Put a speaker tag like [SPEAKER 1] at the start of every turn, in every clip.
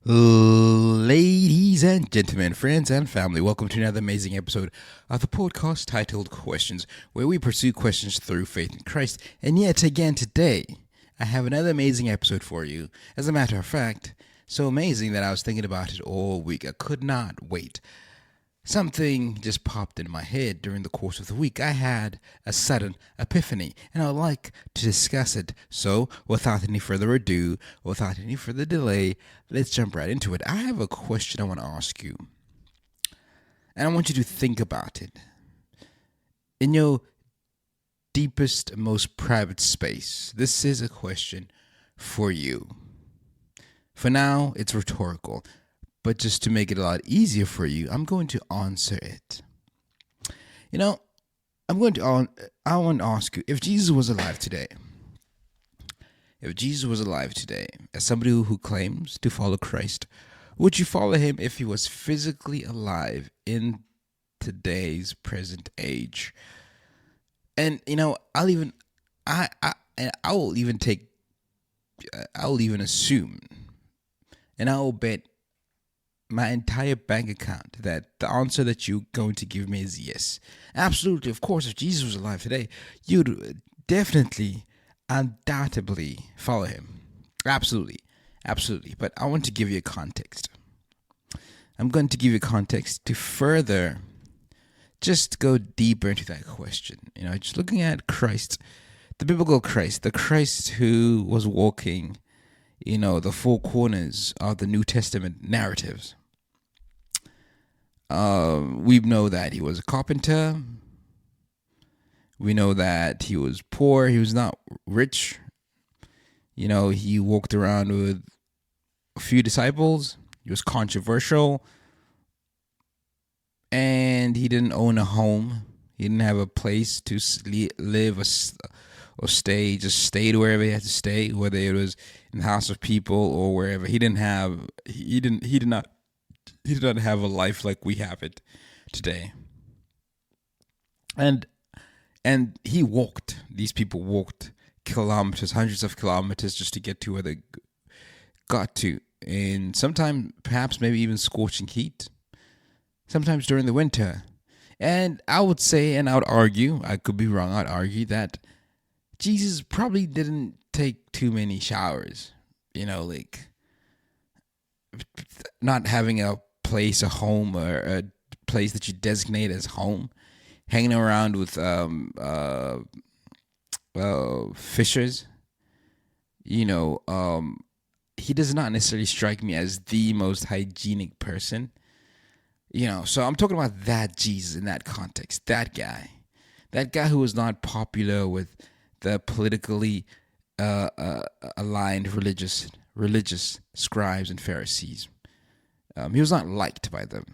[SPEAKER 1] Ladies and gentlemen, friends and family, welcome to another amazing episode of the podcast titled Questions, where we pursue questions through faith in Christ. And yet again today, I have another amazing episode for you. As a matter of fact, so amazing that I was thinking about it all week. I could not wait. Something just popped in my head during the course of the week. I had a sudden epiphany, and I would like to discuss it. So, without any further ado, without any further delay, let's jump right into it. I have a question I want to ask you, and I want you to think about it. In your deepest, most private space, this is a question for you. For now, it's rhetorical. But just to make it a lot easier for you, I'm going to answer it. You know, I want to ask you, if Jesus was alive today, as somebody who claims to follow Christ, would you follow him if he was physically alive in today's present age? And I will even assume, and I will bet my entire bank account that the answer that you're going to give me is yes. Absolutely. Of course, if Jesus was alive today, you'd definitely, undoubtedly follow him. Absolutely. But I want to give you a context. I'm going to give you context to further just go deeper into that question. Just looking at Christ, the biblical Christ, the Christ who was walking the four corners of the New Testament narratives. We know that he was a carpenter. We know that he was poor. He was not rich. He walked around with a few disciples. He was controversial. And he didn't own a home. He didn't have a place to live or stay. Just stayed wherever he had to stay, whether it was in the house of people or wherever. He did not have a life like we have it today. And he walked. These people walked kilometers, hundreds of kilometers, just to get to where they got to. And sometimes, perhaps, maybe even scorching heat. Sometimes during the winter. And I would say, and I would argue, I could be wrong, I'd argue that Jesus probably didn't take too many showers. Like not having a place, a home, or a place that you designate as home, hanging around with fishers. He does not necessarily strike me as the most hygienic person. So I'm talking about that Jesus in that context, that guy who was not popular with the politically aligned religious scribes and Pharisees. He was not liked by them.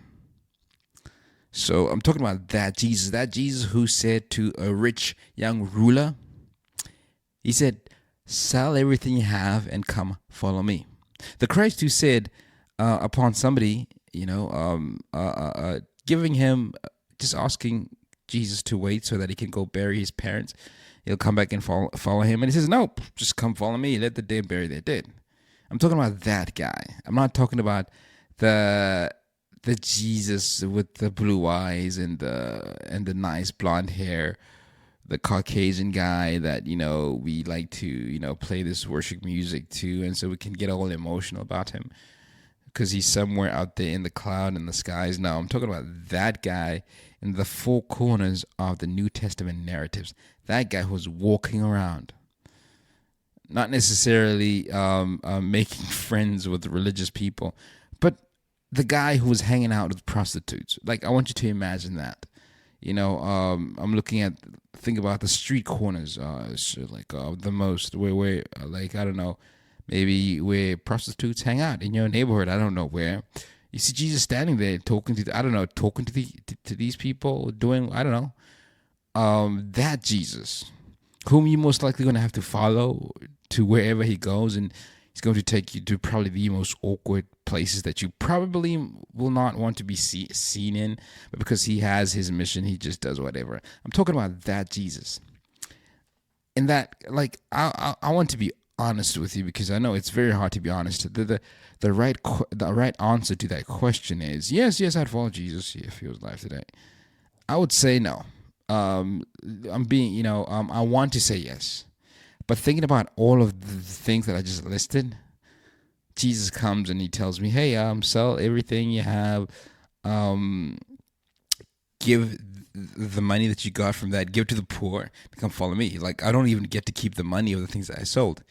[SPEAKER 1] So I'm talking about that Jesus who said to a rich young ruler, he said, "Sell everything you have and come follow me." The Christ who said upon somebody, giving him, just asking Jesus to wait so that he can go bury his parents, he'll come back and follow him. And he says, "No, just come follow me. Let the dead bury their dead." I'm talking about that guy. I'm not talking about the Jesus with the blue eyes and the nice blonde hair, the Caucasian guy that we like to play this worship music to, and so we can get all emotional about him because he's somewhere out there in the cloud in the skies. No, I'm talking about that guy in the four corners of the New Testament narratives. That guy who was walking around, not necessarily making friends with religious people, but the guy who was hanging out with prostitutes. Like, I want you to imagine that. I'm think about the street corners, the most, where like, I don't know, maybe where prostitutes hang out in your neighborhood. I don't know where. You see Jesus standing there talking to these people, doing, I don't know, that Jesus, whom you most likely going to have to follow to wherever he goes, and he's going to take you to probably the most awkward places that you probably will not want to be seen in, but because he has his mission, he just does whatever. I'm talking about that Jesus. And that, like, I want to be honest with you because I know it's very hard to be honest. The right answer to that question is yes, I'd follow Jesus if he was alive today. I would say no. Um, I'm being, I want to say yes, but thinking about all of the things that I just listed, Jesus comes and he tells me, "Hey, sell everything you have, um, give the money that you got from that, give to the poor, come follow me." Like I don't even get to keep the money of the things that I sold.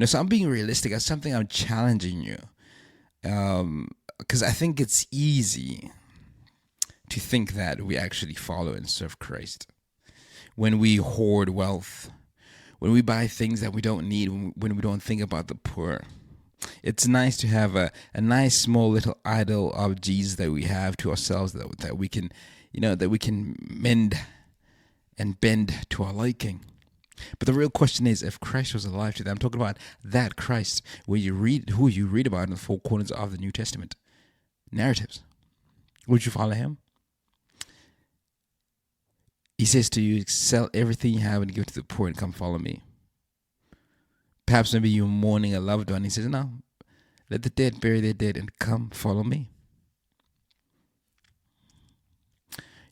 [SPEAKER 1] So I'm being realistic. That's something I'm challenging you, because I think it's easy to think that we actually follow and serve Christ when we hoard wealth, when we buy things that we don't need, when we don't think about the poor. It's nice to have a nice small little idol of Jesus that we have to ourselves that we can, that we can mend and bend to our liking. But the real question is, if Christ was alive today, I'm talking about that Christ who you read about in the four corners of the New Testament narratives. Would you follow him? He says to you, sell everything you have and give it to the poor and come follow me. Perhaps maybe you're mourning a loved one. He says, no, let the dead bury their dead and come follow me.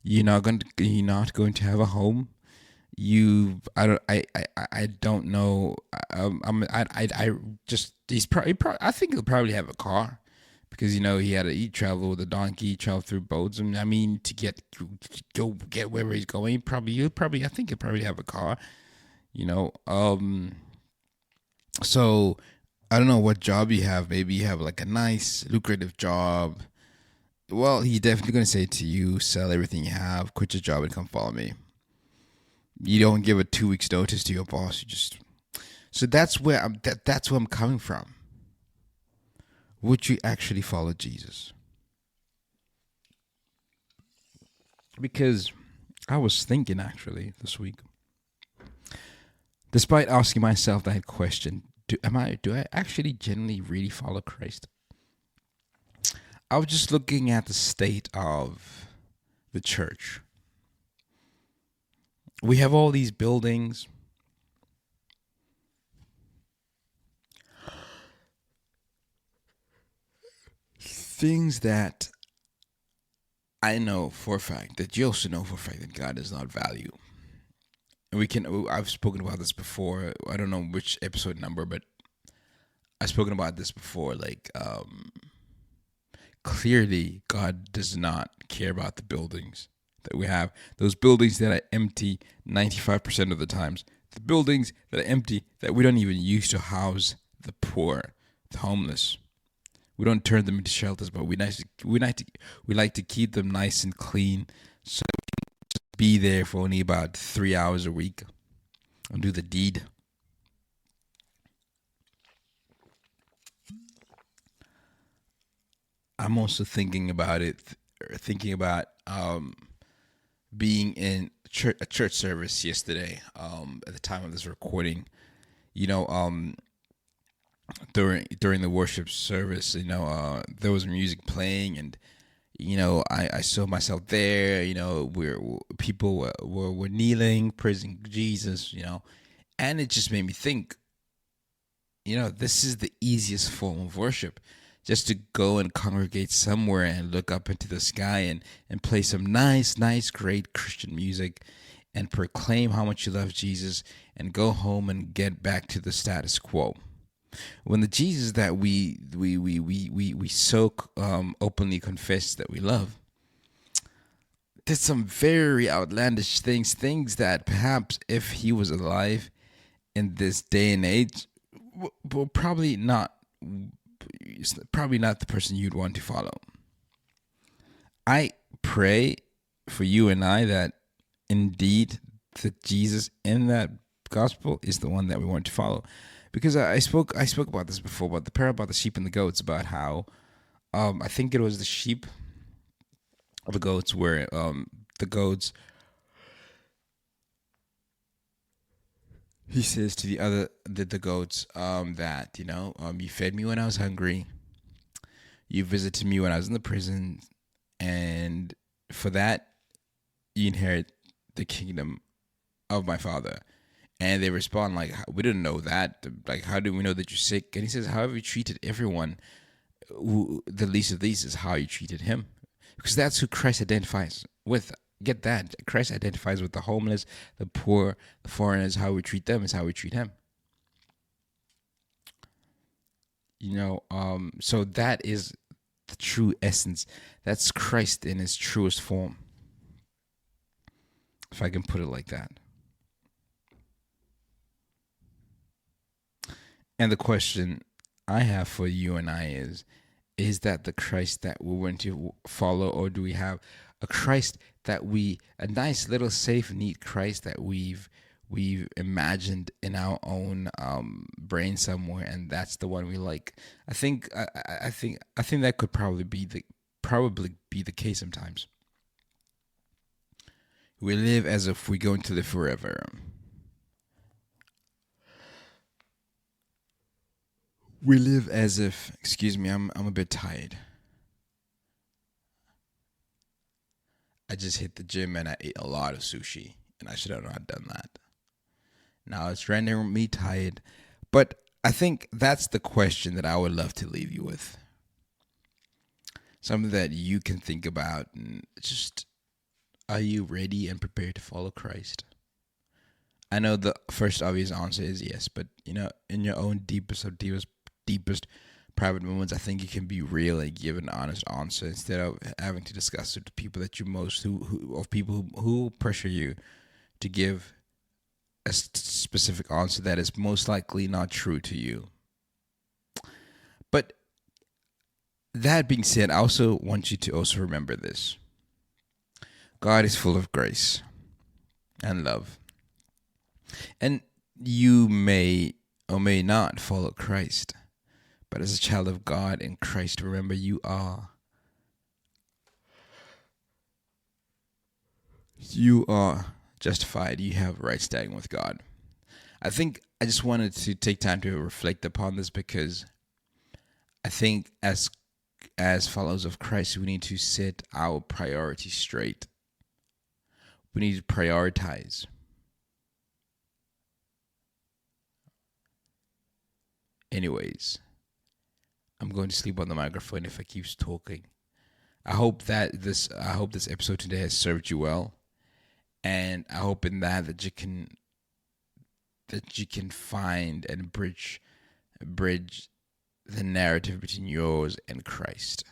[SPEAKER 1] You're not going to have a home. I don't know. I think he'll probably have a car because he traveled with a donkey, he traveled through boats, and I mean to go get wherever he's going. I think he'll probably have a car. So I don't know what job you have. Maybe you have like a nice lucrative job. Well, he's definitely going to say to you, sell everything you have, quit your job, and come follow me. You don't give a 2 weeks notice to your boss. So that's where I'm coming from. Would you actually follow Jesus? Because I was thinking actually this week, despite asking myself that question, do I actually genuinely really follow Christ? I was just looking at the state of the church. We have all these buildings. Things that I know for a fact, that you also know for a fact that God does not value. And I've spoken about this before. I don't know which episode number, but I've spoken about this before. Like, clearly God does not care about the buildings that we have. Those buildings that are empty 95% of the times. The buildings that are empty that we don't even use to house the poor, the homeless. We don't turn them into shelters, but we like to keep them nice and clean, so we can just be there for only about 3 hours a week and do the deed. I'm also thinking about being in a church service yesterday. At the time of this recording, you know, during the worship service, there was music playing, and I saw myself there. People were kneeling, praising Jesus. And it just made me think. This is the easiest form of worship. Just to go and congregate somewhere and look up into the sky and play some nice, great Christian music and proclaim how much you love Jesus and go home and get back to the status quo. When the Jesus that we so openly confess that we love did some very outlandish things that perhaps if he was alive in this day and age, will probably not the person you'd want to follow. I pray for you and I that indeed the Jesus in that gospel is the one that we want to follow. Because I spoke about this before, about the parable about the sheep and the goats, about how I think it was the sheep or the goats where the goats, he says to the goats that you fed me when I was hungry, you visited me when I was in the prison, and for that you inherit the kingdom of my Father. And they respond like, "We didn't know that. Like, how do we know that you're sick?" And he says, "However you treated everyone, the least of these is how you treated him." Because that's who Christ identifies with. Get that. Christ identifies with the homeless, the poor, the foreigners. How we treat them is how we treat him. So that is the true essence. That's Christ in his truest form, if I can put it like that. And the question I have for you and I is that the Christ that we want to follow, or do we have a Christ a nice little safe, neat Christ that we've imagined in our own brain somewhere, and that's the one we like? I think that could probably be the case sometimes. We live as if we're going to live forever. We live as if, excuse me, I'm a bit tired. I just hit the gym and I ate a lot of sushi, and I should have not done that. Now it's rendering me tired, but I think that's the question that I would love to leave you with. Something that you can think about, and just, are you ready and prepared to follow Christ? I know the first obvious answer is yes, but in your own deepest private moments, I think you can be real and give an honest answer instead of having to discuss with the people that you most of people who pressure you to give a specific answer that is most likely not true to you. But that being said, I also want you to also remember this: God is full of grace and love, and you may or may not follow Christ. But as a child of God in Christ, remember you are justified. You have right standing with God. I think I just wanted to take time to reflect upon this, because I think as followers of Christ, we need to set our priorities straight. We need to prioritize. Anyways, I'm going to sleep on the microphone if I keep talking. I hope this episode today has served you well, and I hope in that you can find and bridge the narrative between yours and Christ.